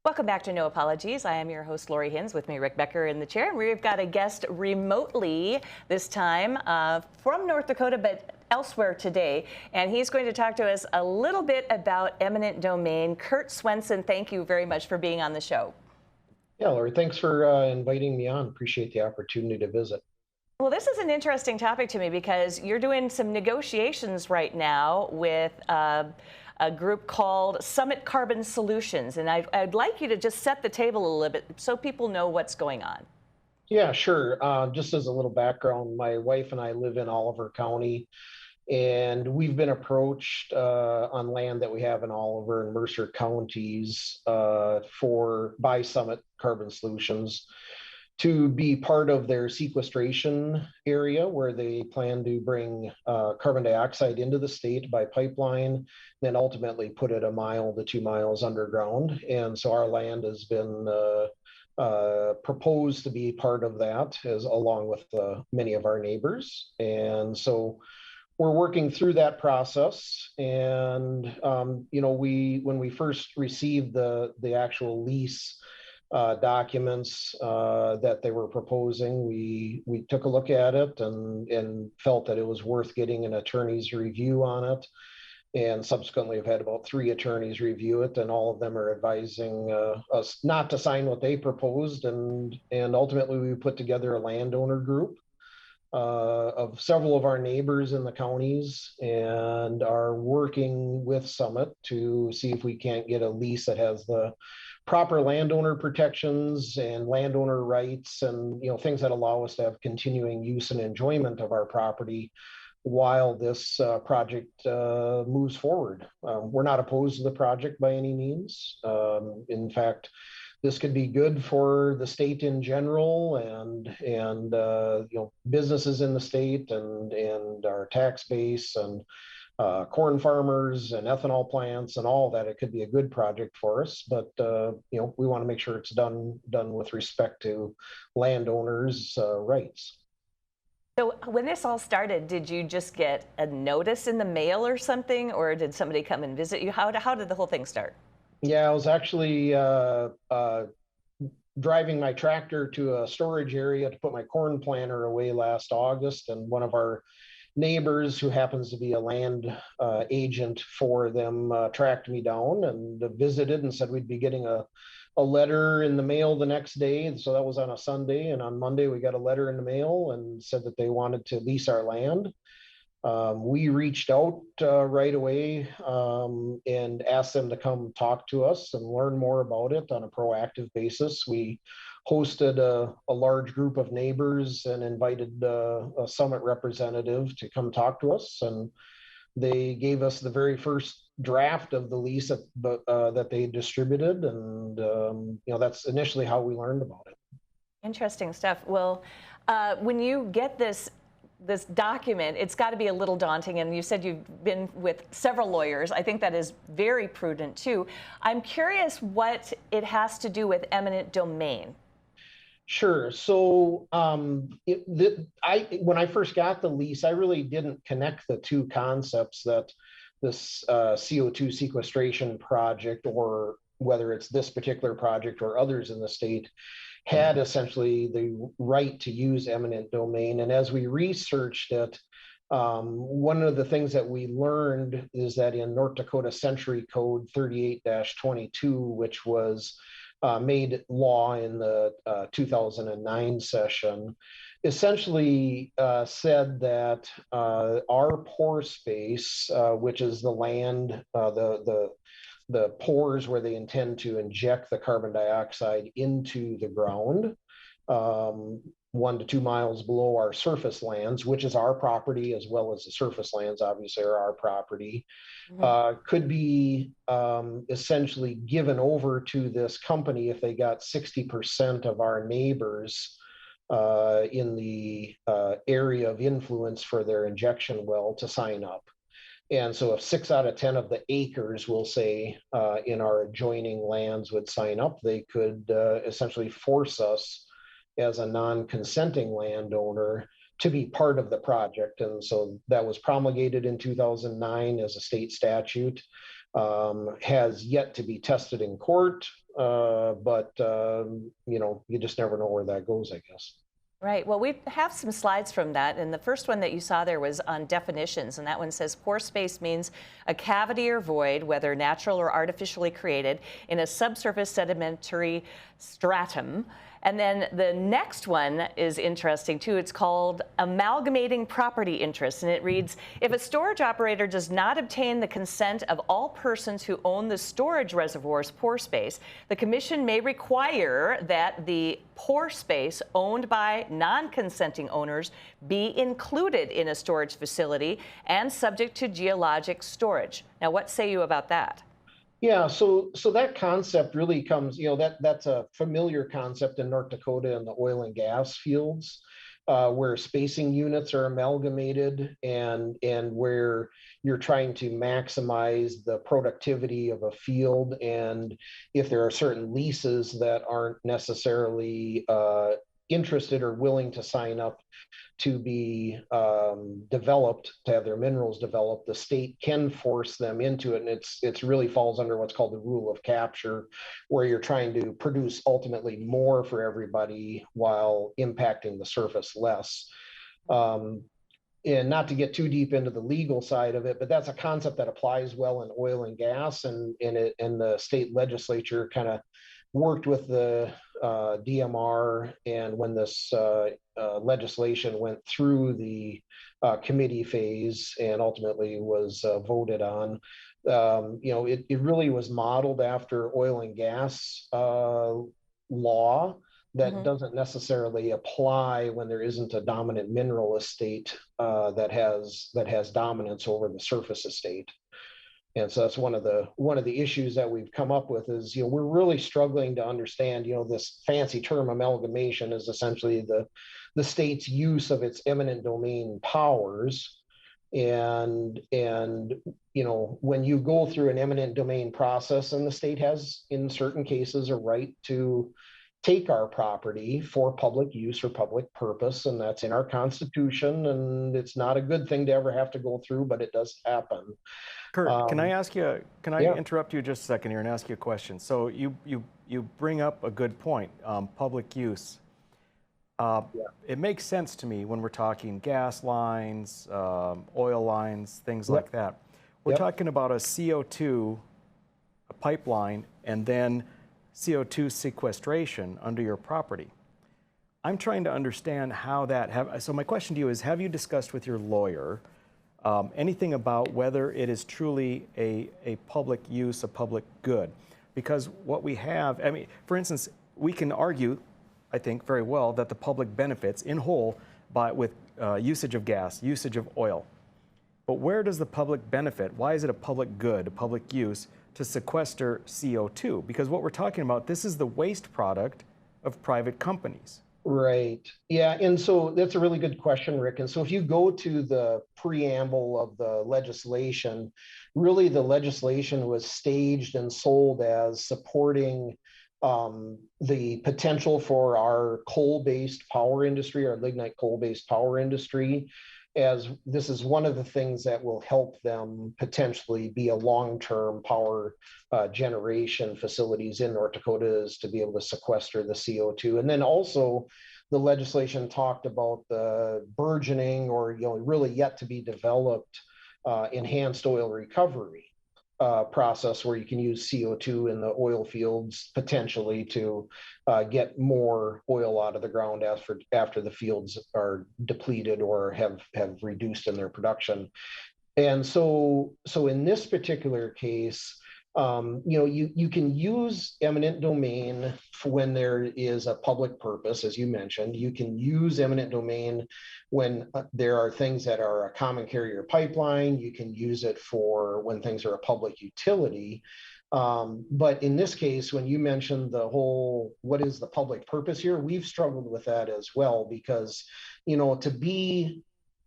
Welcome back to No Apologies. I am your host, Lori Hins, with me, Rick Becker, in the chair. And we've got a guest remotely this time from North Dakota, but elsewhere today. And he's going to talk to us a little bit about eminent domain. Kurt Swenson, thank you very much for being on the show. Yeah, Lori, thanks for inviting me on. Appreciate the opportunity to visit. Well, this is an interesting topic to me because you're doing some negotiations right now with a group called Summit Carbon Solutions. And I'd like you to just set the table a little bit so people know what's going on. Yeah, sure. Just as a little background, my wife and I live in Oliver County, and we've been approached on land that we have in Oliver and Mercer counties by Summit Carbon Solutions to be part of their sequestration area, where they plan to bring carbon dioxide into the state by pipeline, then ultimately put it 1 mile to 2 miles underground. And so our land has been proposed to be part of that, along with many of our neighbors. And so we're working through that process. And when we first received the actual lease documents that they were proposing, we took a look at it and felt that it was worth getting an attorney's review on it. And subsequently, I've had about 3 attorneys review it, and all of them are advising us not to sign what they proposed. And ultimately, we put together a landowner group of several of our neighbors in the counties, and are working with Summit to see if we can't get a lease that has the proper landowner protections and landowner rights, and things that allow us to have continuing use and enjoyment of our property while this project moves forward. We're not opposed to the project by any means. In fact, this could be good for the state in general, and businesses in the state, and our tax base, and corn farmers and ethanol plants and all that. It could be a good project for us, but we want to make sure it's done with respect to landowners' rights. So when this all started, did you just get a notice in the mail or something, or did somebody come and visit you? How did the whole thing start? Yeah, I was actually driving my tractor to a storage area to put my corn planter away last August, and one of our neighbors, who happens to be a land agent for them, tracked me down and visited and said we'd be getting a letter in the mail the next day. And so that was on a Sunday, and on Monday we got a letter in the mail and said that they wanted to lease our land. We reached out right away and asked them to come talk to us and learn more about it on a proactive basis. We hosted a large group of neighbors and invited a Summit representative to come talk to us. And they gave us the very first draft of the lease that they distributed. And that's initially how we learned about it. Interesting stuff. Well, when you get this document, it's got to be a little daunting, and you said you've been with several lawyers. I think that is very prudent too. I'm curious what it has to do with eminent domain. Sure. So when I first got the lease, I really didn't connect the two concepts, that this CO2 sequestration project, or whether it's this particular project or others in the state, had essentially the right to use eminent domain. And as we researched it, one of the things that we learned is that in North Dakota Century Code 38-22, which was made law in the 2009 session, essentially said that our pore space, which is the land, the pores where they intend to inject the carbon dioxide into the ground, 1 to 2 miles below our surface lands, which is our property, as well as the surface lands obviously are our property, could be essentially given over to this company if they got 60% of our neighbors in the area of influence for their injection well to sign up. And so if 6 out of 10 of the acres, we'll say, in our adjoining lands would sign up, they could essentially force us as a non-consenting landowner to be part of the project. And so that was promulgated in 2009 as a state statute. has yet to be tested in court, but you just never know where that goes, I guess. Right. Well, we have some slides from that. And the first one that you saw there was on definitions. And that one says pore space means a cavity or void, whether natural or artificially created, in a subsurface sedimentary stratum. And then the next one is interesting too. It's called amalgamating property interests. And it reads, if a storage operator does not obtain the consent of all persons who own the storage reservoir's pore space, the commission may require that the pore space owned by non-consenting owners be included in a storage facility and subject to geologic storage. Now, what say you about that? Yeah, so that concept really comes, that's a familiar concept in North Dakota in the oil and gas fields, where spacing units are amalgamated and where you're trying to maximize the productivity of a field. And if there are certain leases that aren't necessarily interested or willing to sign up to be developed, to have their minerals developed, the state can force them into it. And it's really falls under what's called the rule of capture, where you're trying to produce ultimately more for everybody while impacting the surface less. And not to get too deep into the legal side of it, but that's a concept that applies well in oil and gas, and the state legislature kind of worked with the DMR, and when this legislation went through the committee phase and ultimately was voted on, it really was modeled after oil and gas law that doesn't necessarily apply when there isn't a dominant mineral estate that has dominance over the surface estate. And so that's one of the issues that we've come up with is, we're really struggling to understand, this fancy term amalgamation is essentially the state's use of its eminent domain powers. And when you go through an eminent domain process, and the state has, in certain cases, a right to take our property for public use or public purpose, and that's in our Constitution, and it's not a good thing to ever have to go through, but it does happen. Kurt, can I interrupt you just a second here and ask you a question? So you bring up a good point, public use. It makes sense to me when we're talking gas lines, oil lines, things like that. We're talking about a CO2 pipeline and then CO2 sequestration under your property. I'm trying to understand how that, so my question to you is, have you discussed with your lawyer anything about whether it is truly a public use, a public good? Because what we have, I mean, for instance, we can argue, I think very well, that the public benefits in whole with usage of gas, usage of oil. But where does the public benefit? Why is it a public good, a public use, to sequester CO2? Because what we're talking about, this is the waste product of private companies. Right. Yeah. And so that's a really good question, Rick. And so if you go to the preamble of the legislation, really the legislation was staged and sold as supporting the potential for our coal-based power industry, our lignite coal-based power industry, as this is one of the things that will help them potentially be a long-term power generation facilities in North Dakota, is to be able to sequester the CO2. And then also the legislation talked about the burgeoning or really yet to be developed enhanced oil recovery process, where you can use CO2 in the oil fields potentially to get more oil out of the ground after the fields are depleted or have reduced in their production. And so in this particular case, you can use eminent domain for when there is a public purpose, as you mentioned. You can use eminent domain when there are things that are a common carrier pipeline. You can use it for when things are a public utility. But in this case, when you mentioned the whole, what is the public purpose here, we've struggled with that as well, because, to be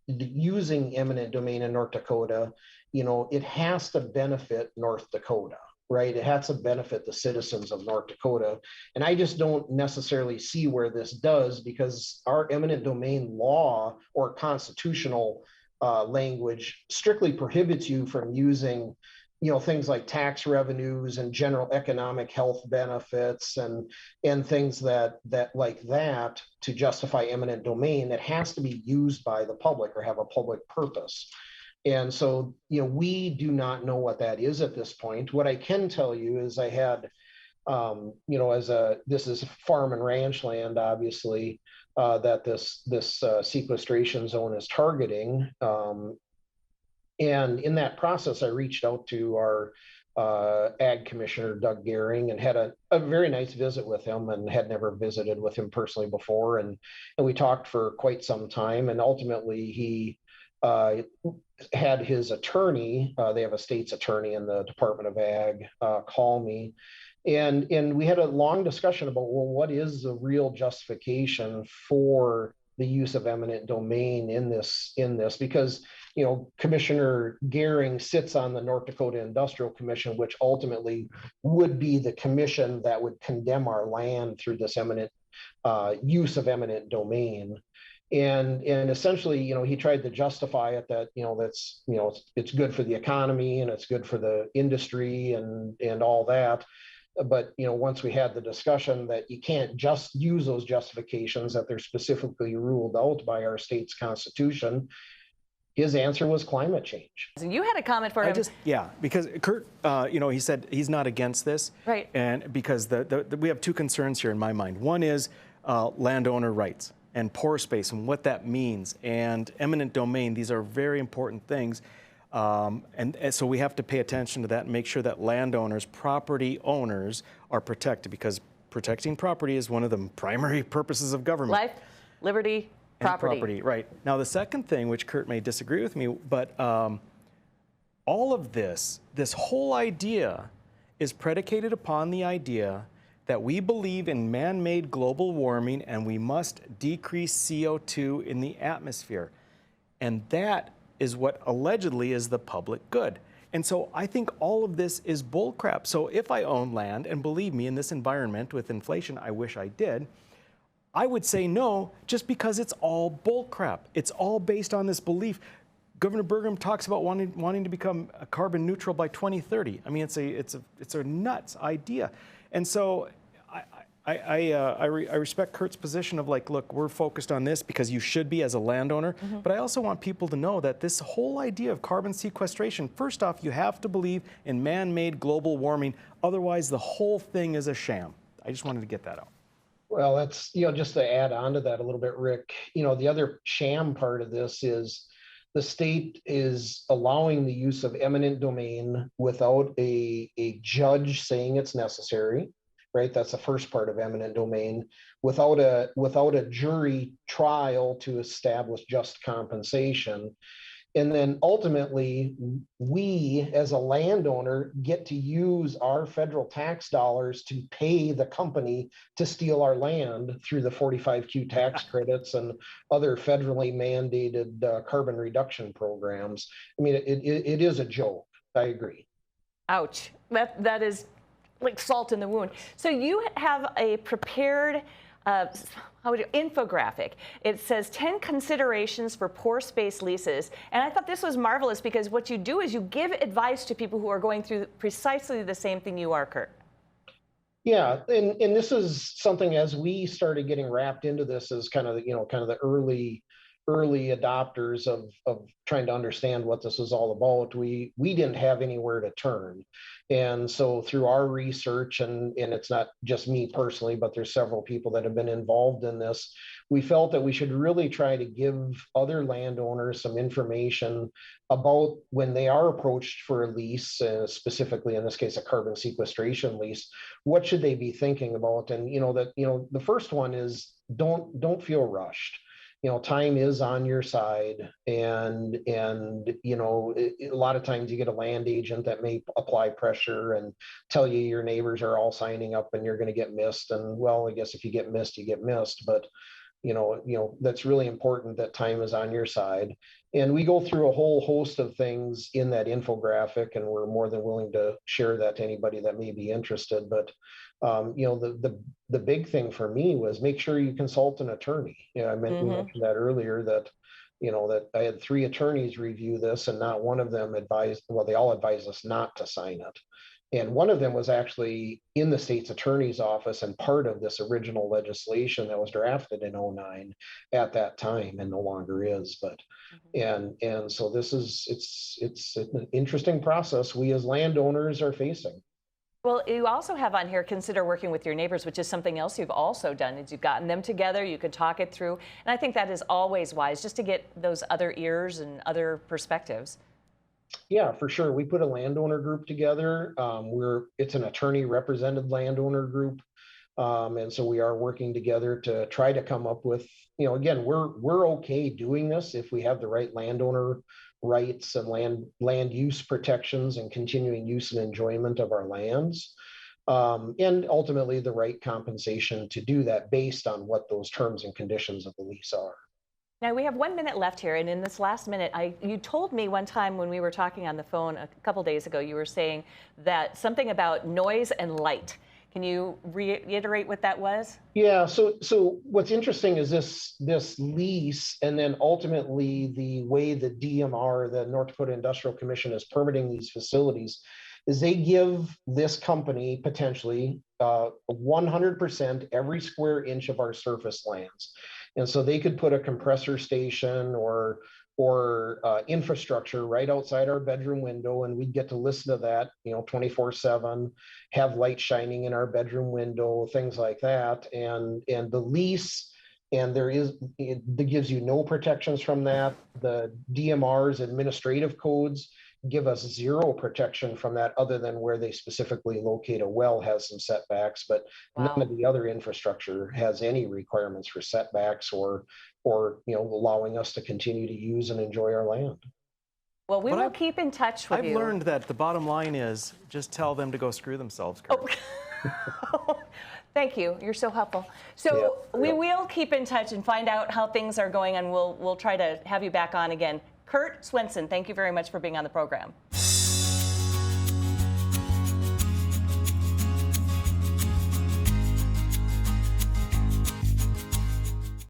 using eminent domain in North Dakota, it has to benefit North Dakota, right? It has to benefit the citizens of North Dakota. And I just don't necessarily see where this does, because our eminent domain law or constitutional language strictly prohibits you from using things like tax revenues and general economic health benefits and things that to justify eminent domain, it has to be used by the public or have a public purpose. And so, we do not know what that is at this point. What I can tell you is I had, this is farm and ranch land, obviously, that this sequestration zone is targeting. And in that process, I reached out to our ag commissioner, Doug Gehring, and had a very nice visit with him, and had never visited with him personally before. And we talked for quite some time. And ultimately, he had his attorney, they have a state's attorney in the Department of Ag, call me. And we had a long discussion about, well, what is the real justification for the use of eminent domain in this? Because, Commissioner Gehring sits on the North Dakota Industrial Commission, which ultimately would be the commission that would condemn our land through this eminent use of eminent domain. And essentially, he tried to justify it that, that's, it's good for the economy and it's good for the industry and all that. But, once we had the discussion that you can't just use those justifications, that they're specifically ruled out by our state's constitution, his answer was climate change. And you had a comment for him. Because Kurt, he said he's not against this. Right. And because we have two concerns here in my mind. One is landowner rights and pore space and what that means, and eminent domain. These are very important things. And so we have to pay attention to that and make sure that landowners, property owners, are protected, because protecting property is one of the primary purposes of government. Life, liberty, property. Right. Now, the second thing, which Kurt may disagree with me, but all of this whole idea is predicated upon the idea that we believe in man-made global warming and we must decrease CO2 in the atmosphere. And that is what allegedly is the public good. And so I think all of this is bullcrap. So if I own land, and believe me, in this environment with inflation, I wish I did, I would say no, just because it's all bullcrap. It's all based on this belief. Governor Burgum talks about wanting to become carbon neutral by 2030. I mean, it's a nuts idea. And so I respect Kurt's position of like, look, we're focused on this because you should be as a landowner. Mm-hmm. But I also want people to know that this whole idea of carbon sequestration, first off, you have to believe in man-made global warming. Otherwise, the whole thing is a sham. I just wanted to get that out. Well, that's, just to add on to that a little bit, Rick, the other sham part of this is the state is allowing the use of eminent domain without a judge saying it's necessary, right? That's the first part of eminent domain, without a jury trial to establish just compensation. And then ultimately, we as a landowner get to use our federal tax dollars to pay the company to steal our land through the 45Q tax credits and other federally mandated carbon reduction programs. I mean, it is a joke. I agree. Ouch. That is like salt in the wound. So you have a prepared infographic. It says 10 considerations for pore space leases. And I thought this was marvelous because what you do is you give advice to people who are going through precisely the same thing you are, Kurt. Yeah, and this is something, as we started getting wrapped into this as kind of the early adopters of trying to understand what this was all about, we didn't have anywhere to turn. And so through our research, and it's not just me personally, but there's several people that have been involved in this, we felt that we should really try to give other landowners some information about when they are approached for a lease, specifically in this case, a carbon sequestration lease, what should they be thinking about? And, the first one is don't feel rushed. Time is on your side, and a lot of times you get a land agent that may apply pressure and tell you your neighbors are all signing up and you're going to get missed. And well, I guess if you get missed, you get missed. But that's really important that time is on your side. And we go through a whole host of things in that infographic, and we're more than willing to share that to anybody that may be interested. But the big thing for me was make sure you consult an attorney. I mentioned that earlier, that that I had 3 attorneys review this, and not one of them advised, well, they all advised us not to sign it. And one of them was actually in the state's attorney's office and part of this original legislation that was drafted in '09 at that time, and no longer is. But and so this is it's an interesting process we as landowners are facing. Well, you also have on here, consider working with your neighbors, which is something else you've also done, is you've gotten them together, you could talk it through. And I think that is always wise, just to get those other ears and other perspectives. Yeah, for sure. We put a landowner group together. It's an attorney represented landowner group. And so we are working together to try to come up with, again, we're okay doing this if we have the right landowner rights and land use protections and continuing use and enjoyment of our lands. And ultimately the right compensation to do that based on what those terms and conditions of the lease are. Now we have 1 minute left here, and in this last minute, you told me one time when we were talking on the phone a couple days ago, you were saying that something about noise and light. Can you reiterate what that was? Yeah, so what's interesting is this lease, and then ultimately the way the DMR, the North Dakota Industrial Commission, is permitting these facilities, is they give this company potentially 100% every square inch of our surface lands. And so they could put a compressor station or infrastructure right outside our bedroom window, and we'd get to listen to that 24/7, have light shining in our bedroom window, things like that. And the lease, and it gives you no protections from that. The DMR's administrative codes give us zero protection from that, other than where they specifically locate a well has some setbacks, but none of the other infrastructure has any requirements for setbacks or allowing us to continue to use and enjoy our land. Well, we will keep in touch with you. I've learned that the bottom line is just tell them to go screw themselves, Kurt. Oh. Thank you. You're so helpful. So we will keep in touch and find out how things are going, and we'll try to have you back on again. Kurt Swenson, thank you very much for being on the program.